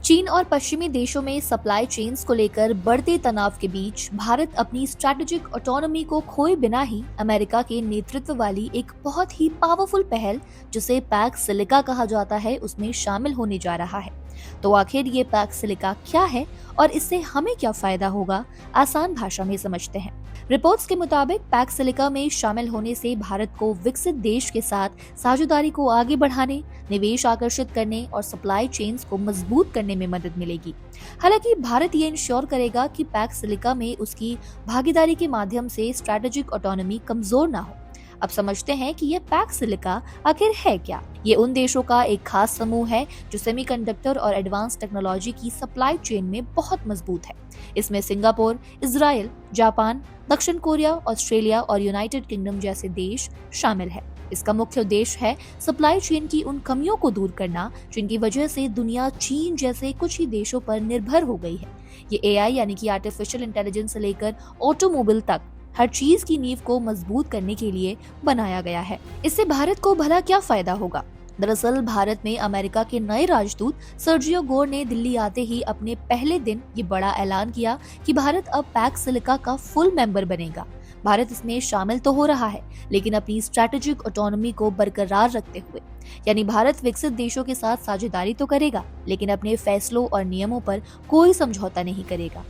चीन और पश्चिमी देशों में सप्लाई चेन्स को लेकर बढ़ते तनाव के बीच भारत अपनी स्ट्रैटेजिक ऑटोनॉमी को खोए बिना ही अमेरिका के नेतृत्व वाली एक बहुत ही पावरफुल पहल जिसे पैक्स सिलिका कहा जाता है उसमें शामिल होने जा रहा है। तो आखिर ये पैक्स सिलिका क्या है और इससे हमें क्या फायदा होगा, आसान भाषा में समझते हैं। रिपोर्ट्स के मुताबिक पैक्स सिलिका में शामिल होने से भारत को विकसित देश के साथ साझेदारी को आगे बढ़ाने, निवेश आकर्षित करने और सप्लाई चेन्स को मजबूत करने में मदद मिलेगी। हालांकि भारत ये इंश्योर करेगा कि पैक्स सिलिका में उसकी भागीदारी के माध्यम से स्ट्रैटेजिक ऑटोनॉमी कमजोर ना हो। अब समझते हैं कि ये पैक्स सिलिका आखिर है क्या। ये उन देशों का एक खास समूह है जो सेमीकंडक्टर और एडवांस टेक्नोलॉजी की सप्लाई चेन में बहुत मजबूत है। इसमें सिंगापुर, इजराइल, जापान, दक्षिण कोरिया, ऑस्ट्रेलिया और यूनाइटेड किंगडम जैसे देश शामिल है। इसका मुख्य उद्देश्य है सप्लाई चेन की उन कमियों को दूर करना जिनकी वजह से दुनिया चीन जैसे कुछ ही देशों पर निर्भर हो गई है। ये एआई यानी कि आर्टिफिशियल इंटेलिजेंस से लेकर ऑटोमोबाइल तक हर चीज की नींव को मजबूत करने के लिए बनाया गया है। इससे भारत को भला क्या फायदा होगा? दरअसल भारत में अमेरिका के नए राजदूत सर्जियो गोर ने दिल्ली आते ही अपने पहले दिन ये बड़ा ऐलान किया कि भारत अब पैक्स सिलिका का फुल मेंबर बनेगा। भारत इसमें शामिल तो हो रहा है, लेकिन अपनी स्ट्रैटेजिक ऑटोनॉमी को बरकरार रखते हुए। यानी भारत विकसित देशों के साथ साझेदारी तो करेगा, लेकिन अपने फैसलों और नियमों पर कोई समझौता नहीं करेगा।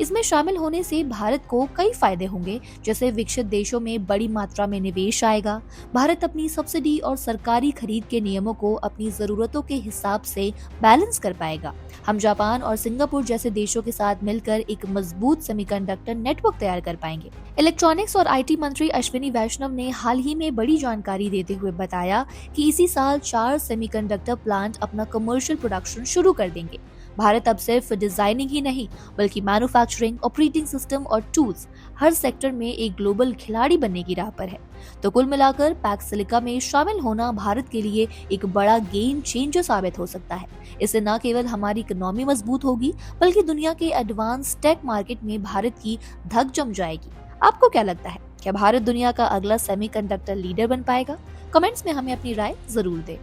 इसमें शामिल होने से भारत को कई फायदे होंगे, जैसे विकसित देशों में बड़ी मात्रा में निवेश आएगा। भारत अपनी सब्सिडी और सरकारी खरीद के नियमों को अपनी जरूरतों के हिसाब से बैलेंस कर पाएगा। हम जापान और सिंगापुर जैसे देशों के साथ मिलकर एक मजबूत सेमीकंडक्टर नेटवर्क तैयार कर पाएंगे। इलेक्ट्रॉनिक्स और आईटी मंत्री अश्विनी वैष्णव ने हाल ही में बड़ी जानकारी देते हुए बताया कि इसी साल 4 सेमीकंडक्टर प्लांट अपना कमर्शियल प्रोडक्शन शुरू कर देंगे। भारत अब सिर्फ डिजाइनिंग ही नहीं बल्कि मैन्युफैक्चरिंग, ऑपरेटिंग सिस्टम और टूल्स हर सेक्टर में एक ग्लोबल खिलाड़ी बनने की राह पर है। तो कुल मिलाकर पैक्स सिलिका में शामिल होना भारत के लिए एक बड़ा गेम चेंजर साबित हो सकता है। इससे न केवल हमारी इकोनॉमी मजबूत होगी बल्कि दुनिया के एडवांस टेक मार्केट में भारत की धक जम जाएगी। आपको क्या लगता है, क्या भारत दुनिया का अगला सेमीकंडक्टर लीडर बन पाएगा? कमेंट्स में हमें अपनी राय जरूर दें।